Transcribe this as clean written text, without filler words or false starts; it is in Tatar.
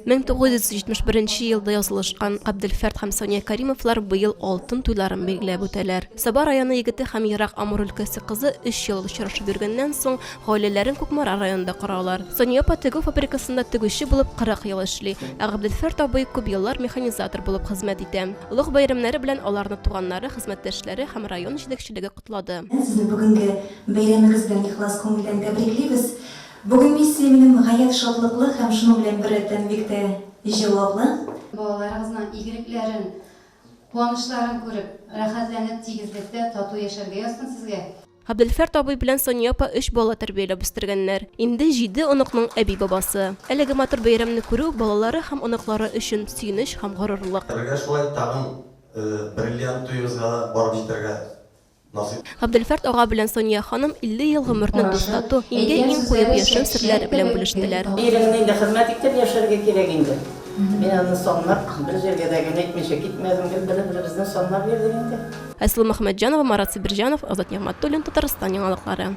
1971 елда язылышкан Габделфәрд һәм Соня Каримовлар быел алтын туйларын билгеләп үтәләр. Саба районы егете һәм Ерак Амур өлкәсе кызы 3 ел очрашып йөргәннән соң гаиләләрен Күкмара районында коралар. Соня апа тегү фабрикасында тегүче булып 40 ел эшли, ә Габделфәрд абый күп еллар механизатор булып хезмәт итә. Улуг бәйрәмнәре белән аларны туганнары, хезмәттәшләре һәм район җитәкчелеге котлады. Сезне бүгенге бәйрәмегез белән ихлас күңелдән тәбриклибез. Бүген миссия минем гаять шатлыклы һәм шуның белән беррәттән бик тә җаваплы. Балаларыгызның игелекләрен, куанышларын күреп, рәхәтләнеп тигезлектә тату яшәргә язсын сезгә. Габделфәрд абый белән Соня апа 3 бала тәрбияләп үстергәннәр. Инде 7 оныкның әби бабасы. Әлеге матур бәйрәмне күрү балалары һәм оныклары өчен сөенеч һәм горурлык. Шулай тагын бриллиант туйыбызга барып җитәргә насыйп. Габделфәрд ага белән Соня ханым 50 ел гомерне дустату, иңгә иң куеп яшәү серләре белән бүлештеләр. Иреңне инде хезмәт итеп яшәргә кирәк инде. Мин аны санлап, бер җиргә дә генә әйтмичә китмәдем, бер-беребезне санлап йөрдек инде. Әслим Мөхәммәтҗанова, Марат Сибирҗанов, Азат Нигъмәтуллин, Татарстан яңалыклары.